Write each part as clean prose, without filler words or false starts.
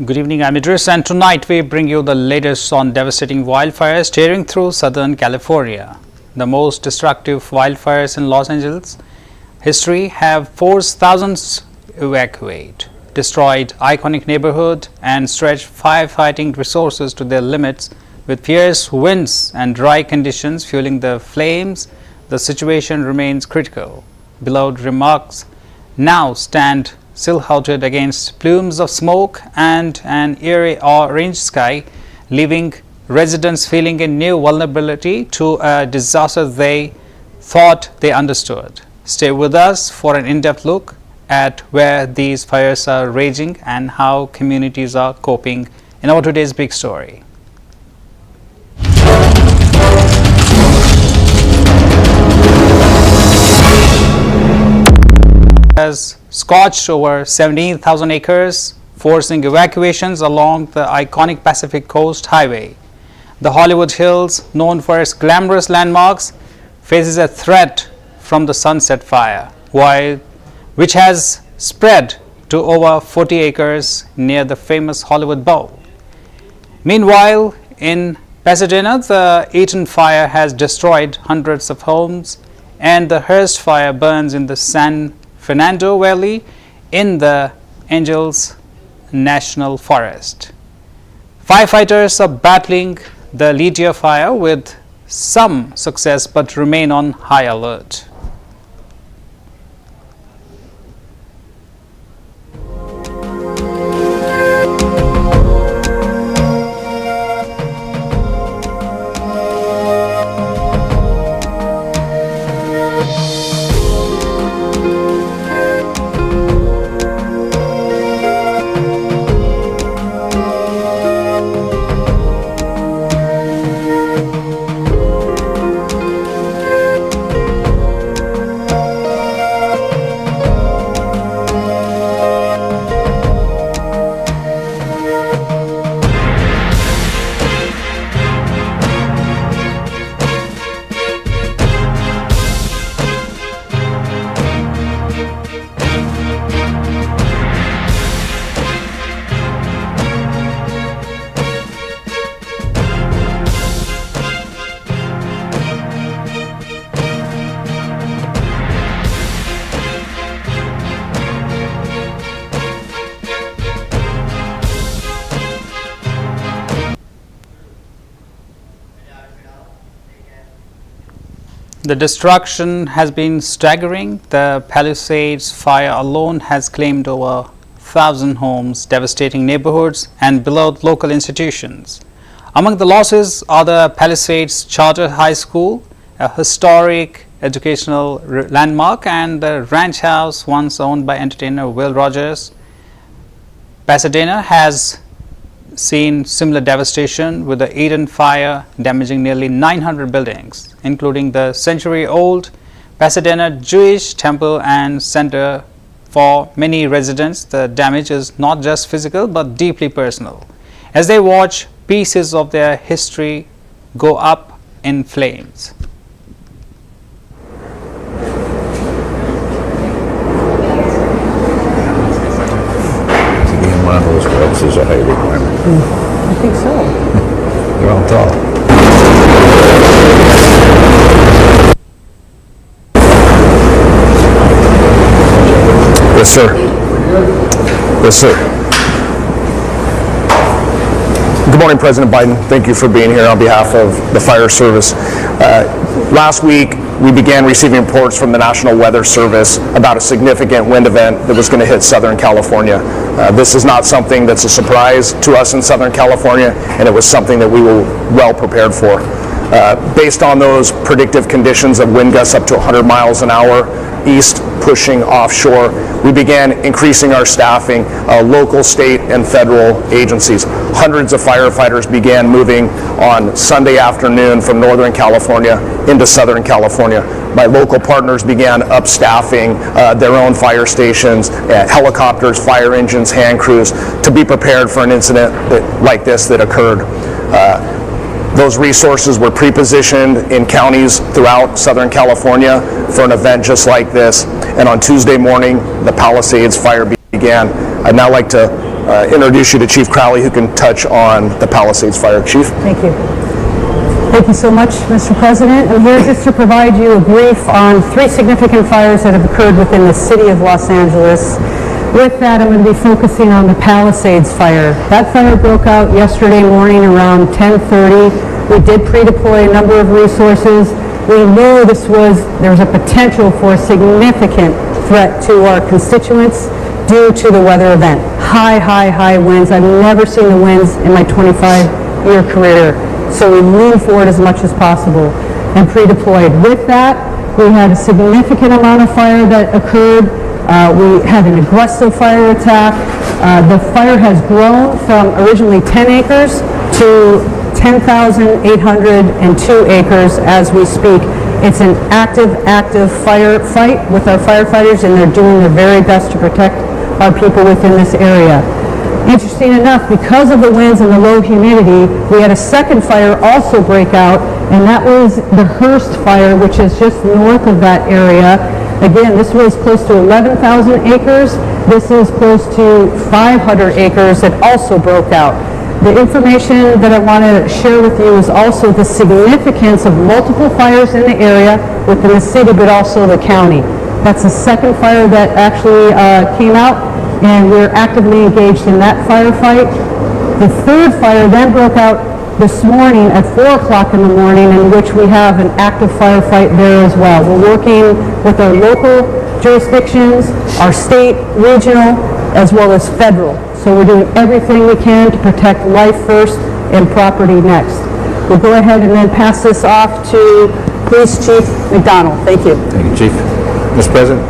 Good evening, I'm Idris, and tonight we bring you the latest on devastating wildfires tearing through Southern California. The most destructive wildfires in Los Angeles history have forced thousands evacuate, destroyed iconic neighborhood, and stretched firefighting resources to their limits. With fierce winds and dry conditions fueling the flames, the situation remains critical. Beloved remarks now stand silhouetted against plumes of smoke and an eerie orange sky, leaving residents feeling a new vulnerability to a disaster they thought they understood. Stay with us for an in-depth look at where these fires are raging and how communities are coping in our today's big story. Has scorched over 17,000 acres, forcing evacuations along the iconic Pacific Coast Highway. The Hollywood Hills, known for its glamorous landmarks, faces a threat from the Sunset Fire, which has spread to over 40 acres near the famous Hollywood Bowl. Meanwhile, in Pasadena, the Eaton Fire has destroyed hundreds of homes, and the Hearst Fire burns in the San Fernando Valley in the Angels National Forest. Firefighters are battling the Ledia fire with some success but remain on high alert. The destruction has been staggering. The Palisades fire alone has claimed over 1,000 homes, devastating neighborhoods, and beloved local institutions. Among the losses are the Palisades Charter High School, a historic educational landmark, and the ranch house once owned by entertainer Will Rogers. Pasadena has seen similar devastation, with the Eden fire damaging nearly 900 buildings, including the century-old Pasadena Jewish Temple and Center. For many residents, the damage is not just physical but deeply personal, as they watch pieces of their history go up in flames. One of those books is a high requirement. I think so. They're on top. Yes, sir. Yes, sir. Good morning, President Biden. Thank you for being here on behalf of the fire service. Last week, we began receiving reports from the National Weather Service about a significant wind event that was going to hit Southern California. This is not something that's a surprise to us in Southern California, and it was something that we were well prepared for. Based on those predictive conditions of wind gusts up to 100 miles an hour east pushing offshore, we began increasing our staffing, local, state, and federal agencies. Hundreds of firefighters began moving on Sunday afternoon from Northern California into Southern California. My local partners began upstaffing their own fire stations, helicopters, fire engines, hand crews, to be prepared for an incident like this that occurred. Those resources were pre-positioned in counties throughout Southern California for an event just like this. And on Tuesday morning, the Palisades fire began. I'd now like to introduce you to Chief Crowley, who can touch on the Palisades fire. Chief? Thank you. Thank you so much, Mr. President. I'm here just to provide you a brief on 3 significant fires that have occurred within the city of Los Angeles. With that, I'm going to be focusing on the Palisades fire. That fire broke out yesterday morning around 10:30. We did pre-deploy a number of resources. We knew there was a potential for a significant threat to our constituents due to the weather event. High winds. I've never seen the winds in my 25-year career. So we leaned forward as much as possible and pre-deployed. With that, we had a significant amount of fire that occurred. We had an aggressive fire attack. The fire has grown from originally 10 acres to 10,802 acres as we speak. It's an active firefight with our firefighters, and they're doing their very best to protect our people within this area. Interesting enough, because of the winds and the low humidity, we had a second fire also break out, and that was the Hearst fire, which is just north of that area. Again, this was close to 11,000 acres. This is close to 500 acres that also broke out. The information that I want to share with you is also the significance of multiple fires in the area within the city, but also the county. That's the second fire that actually came out, and we're actively engaged in that firefight. The third fire then broke out this morning at 4 o'clock in the morning, in which we have an active firefight there as well. We're working with our local jurisdictions, our state, regional, as well as federal. So we're doing everything we can to protect life first and property next. We'll go ahead and then pass this off to Police Chief McDonald. Thank you. Thank you, Chief. Mr. President,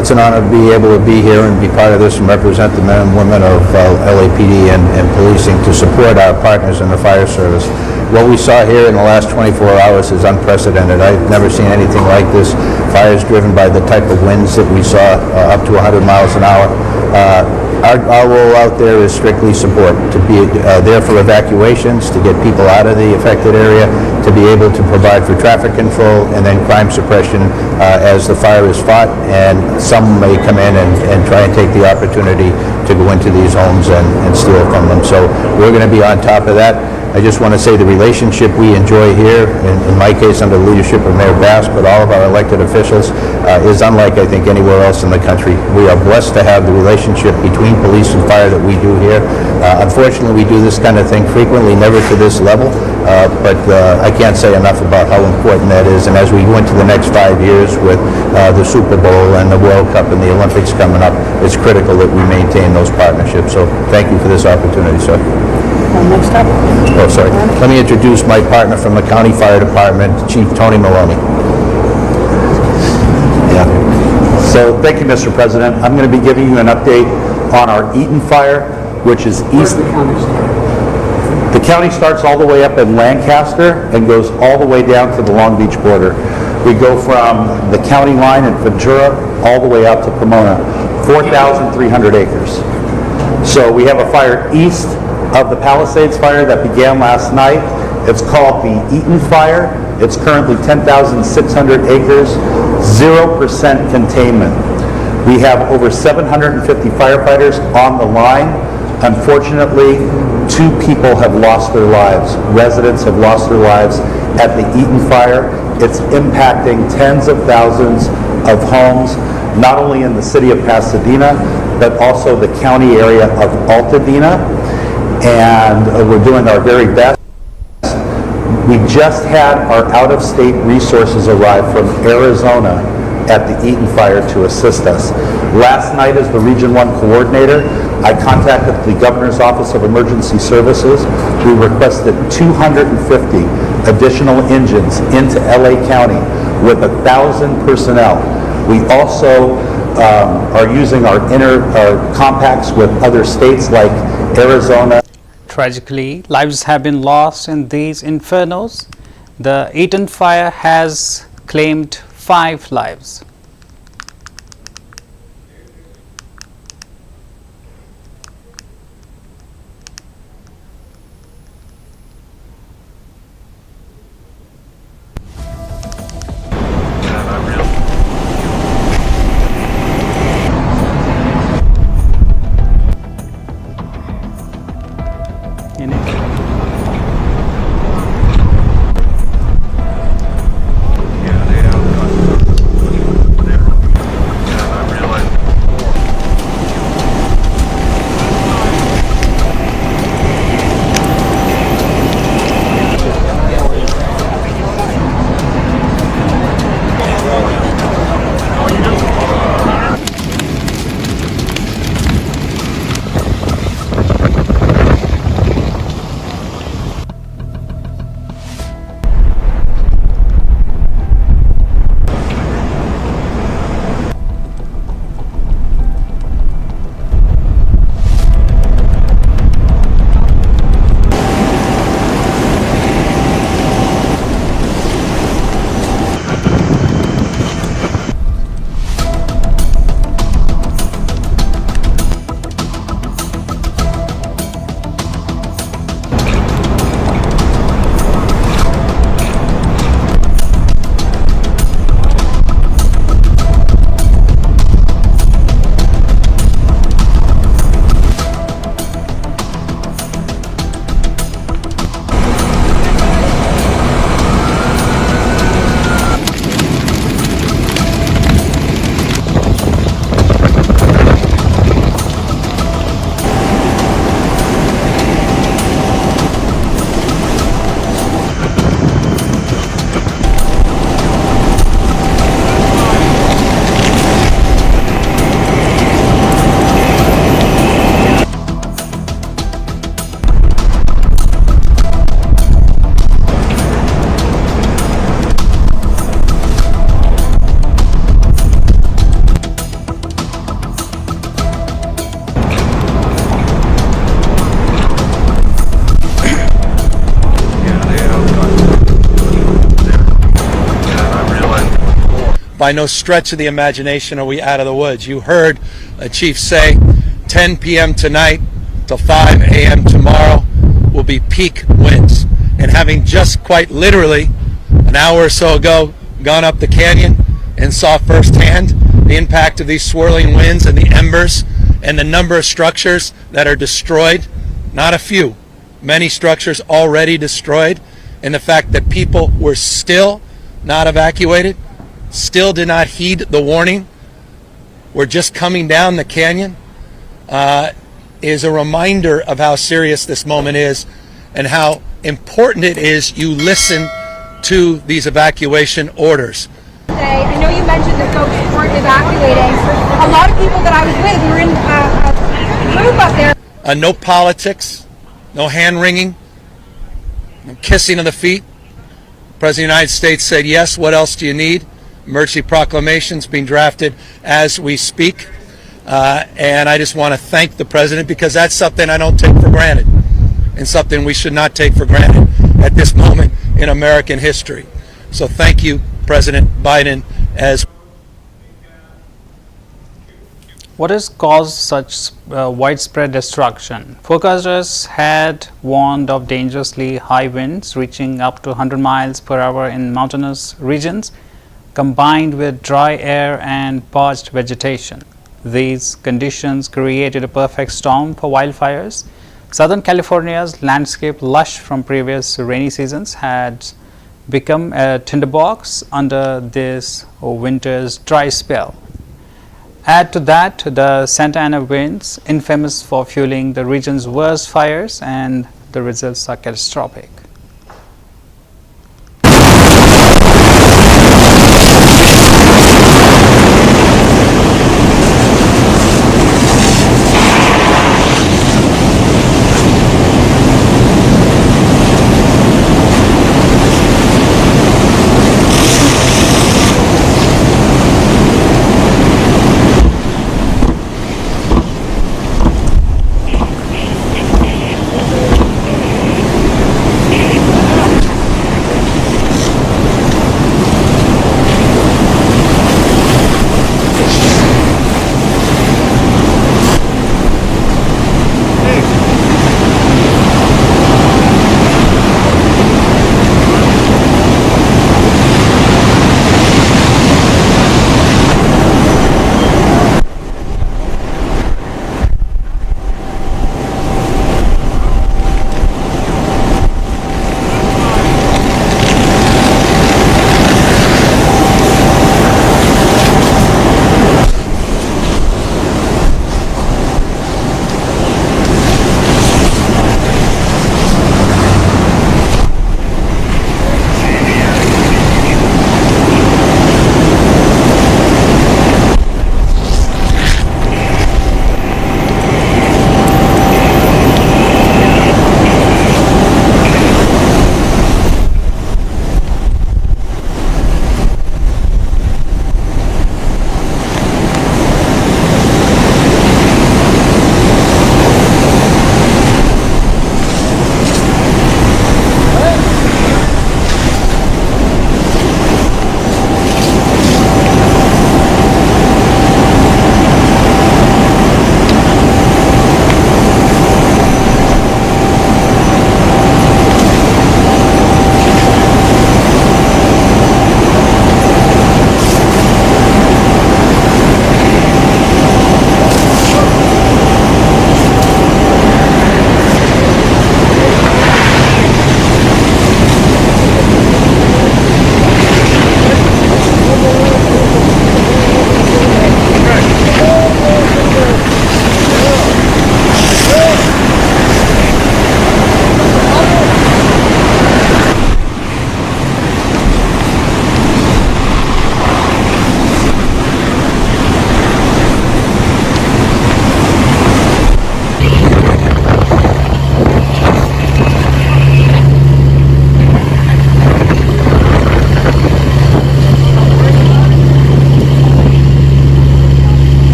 it's an honor to be able to be here and be part of this and represent the men and women of LAPD and policing to support our partners in the fire service. What we saw here in the last 24 hours is unprecedented. I've never seen anything like this. Fires driven by the type of winds that we saw, up to 100 miles an hour. Our role out there is strictly support, to be there for evacuations, to get people out of the affected area, to be able to provide for traffic control, and then crime suppression as the fire is fought, and some may come in and try and take the opportunity to go into these homes and steal from them. So we're going to be on top of that. I just want to say the relationship we enjoy here, in my case under the leadership of Mayor Bass, but all of our elected officials, is unlike, I think, anywhere else in the country. We are blessed to have the relationship between police and fire that we do here. Unfortunately, we do this kind of thing frequently, never to this level, but I can't say enough about how important that is. And as we go into the next 5 years with the Super Bowl and the World Cup and the Olympics coming up, it's critical that we maintain those partnerships. So thank you for this opportunity, sir. Next up. Oh, sorry. Let me introduce my partner from the County Fire Department, Chief Tony Maloney. Yeah. So thank you, Mr. President. I'm going to be giving you an update on our Eaton fire, which is east. The county starts all the way up in Lancaster and goes all the way down to the Long Beach border. We go from the county line in Ventura all the way out to Pomona, 4,300 acres. So we have a fire east of the Palisades fire that began last night. It's called the Eaton Fire. It's currently 10,600 acres, 0% containment. We have over 750 firefighters on the line. Unfortunately, 2 people have lost their lives. Residents have lost their lives at the Eaton Fire. It's impacting tens of thousands of homes, not only in the city of Pasadena, but also the county area of Altadena. And we're doing our very best. We just had our out-of-state resources arrive from Arizona at the Eaton Fire to assist us. Last night, as the Region 1 coordinator, I contacted the Governor's Office of Emergency Services. We requested 250 additional engines into LA County with 1,000 personnel. We also are using our compacts with other states like Arizona. Tragically, lives have been lost in these infernos. The Eaton fire has claimed 5 lives. by no stretch of the imagination are we out of the woods. You heard a chief say 10 p.m. tonight till 5 a.m. tomorrow will be peak winds. And having just quite literally an hour or so ago gone up the canyon and saw firsthand the impact of these swirling winds and the embers and the number of structures that are destroyed, not a few, many structures already destroyed, and the fact that people were still not evacuated, still did not heed the warning, were just coming down the canyon, is a reminder of how serious this moment is and how important it is you listen to these evacuation orders. I know you mentioned that folks weren't evacuating. A lot of people that I was with, we were in a group up there. No politics, no hand wringing, no kissing of the feet. The President of the United States said, yes, what else do you need? Emergency proclamations being drafted as we speak. And I just want to thank the President because that's something I don't take for granted and something we should not take for granted at this moment in American history. So thank you, President Biden, as What has caused such widespread destruction? Forecasters had warned of dangerously high winds reaching up to 100 miles per hour in mountainous regions, combined with dry air and parched vegetation. These conditions created a perfect storm for wildfires. Southern California's landscape, lush from previous rainy seasons, had become a tinderbox under this winter's dry spell. Add to that the Santa Ana winds, infamous for fueling the region's worst fires, and the results are catastrophic.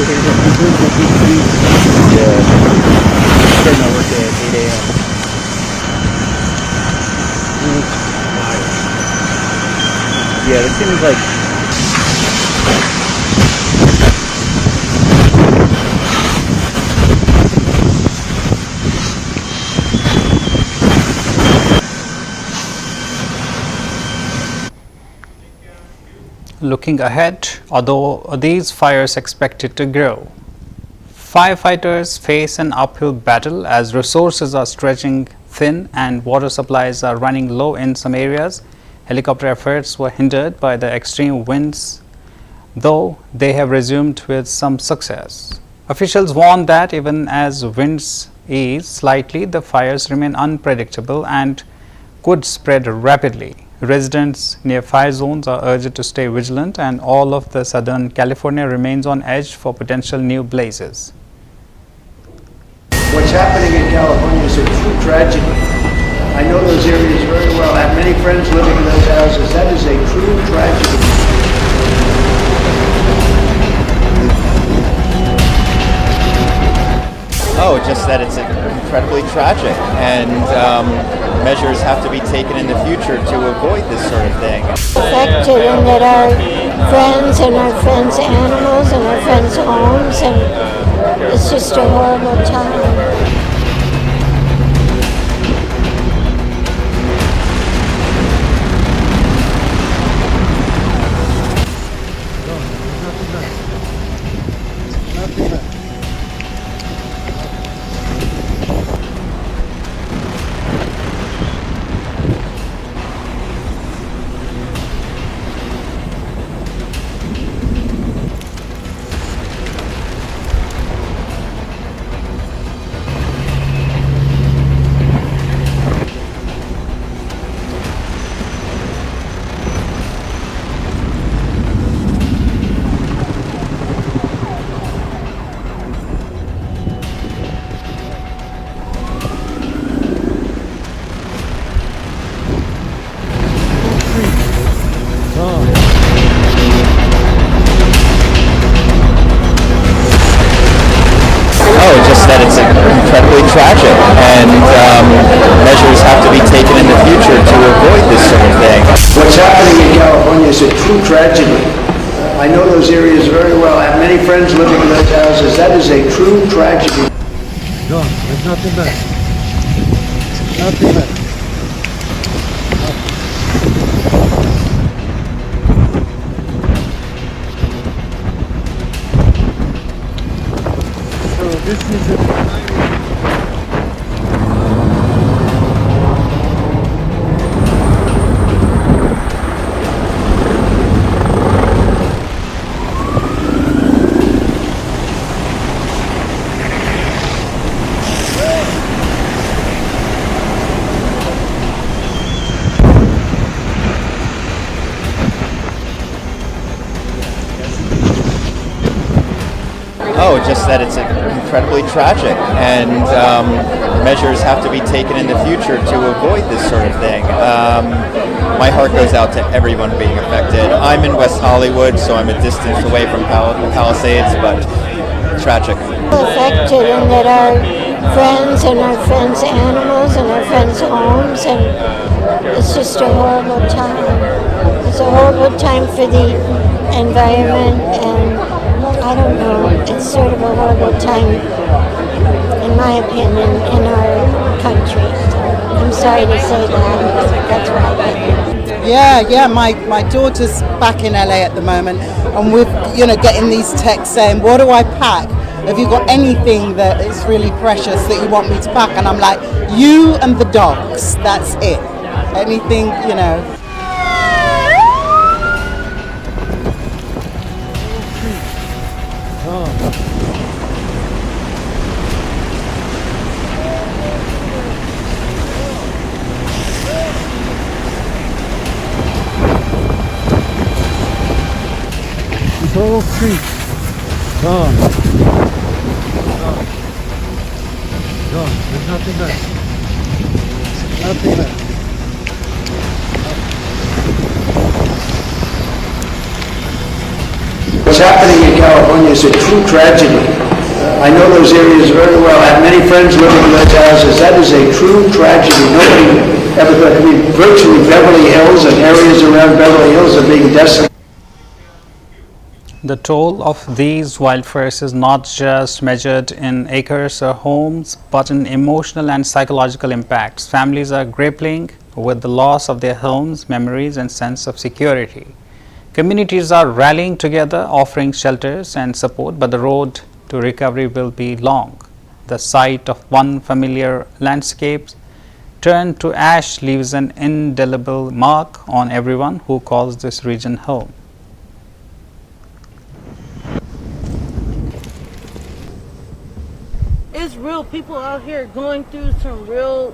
Starting my work at 8 a.m. Yeah, this seems like Looking ahead, although these fires expected to grow, firefighters face an uphill battle as resources are stretching thin and water supplies are running low in some areas. Helicopter efforts were hindered by the extreme winds, though they have resumed with some success. Officials warn that even as winds ease slightly, the fires remain unpredictable and could spread rapidly. Residents near fire zones are urged to stay vigilant, and all of the Southern California remains on edge for potential new blazes. What's happening in California is a true tragedy. I know those areas very well. I have many friends living in those houses. That is a true tragedy. Oh, just that it's incredibly tragic, and measures have to be taken in the future to avoid this sort of thing. Affected, and that our friends and our friends' animals and our friends' homes, and it's just a horrible time. That it's incredibly tragic, and measures have to be taken in the future to avoid this sort of thing. What's happening in California is a true tragedy. I know those areas very well. I have many friends living in those houses. That is a true tragedy. No, there's nothing better. Nothing better. This is it. Oh, just that it's incredibly tragic, and measures have to be taken in the future to avoid this sort of thing. My heart goes out to everyone being affected. I'm in West Hollywood, so I'm a distance away from the Palisades, but tragic. Affected, and that our friends and our friends' animals and our friends' homes, and it's just a horrible time. It's a horrible time for the environment, and I don't know, it's sort of a horrible time, in my opinion, in our country. I'm sorry to say that, but that's what I think. Yeah, my daughter's back in LA at the moment, and we're, getting these texts saying, what do I pack? Have you got anything that is really precious that you want me to pack? And I'm like, you and the dogs, that's it. Anything, Control Creek. Gone. Gone. There's nothing there. Nothing there. What's happening in California California is a true tragedy. I know those areas very well. I have many friends living in those houses. That is a true tragedy. Nobody ever thought. I mean, virtually Beverly Hills and areas around Beverly Hills are being desolated. The toll of these wildfires is not just measured in acres or homes, but in emotional and psychological impacts. Families are grappling with the loss of their homes, memories, and sense of security. Communities are rallying together, offering shelters and support, but the road to recovery will be long. The sight of one familiar landscape turned to ash leaves an indelible mark on everyone who calls this region home. It's real. People out here going through some real.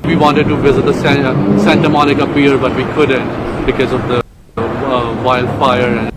We wanted to visit the Santa Monica Pier, but we couldn't because of the wildfire.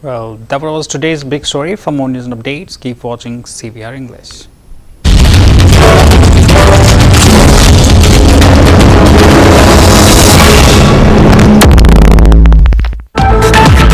Well, that was today's big story. For more news and updates, keep watching CVR English.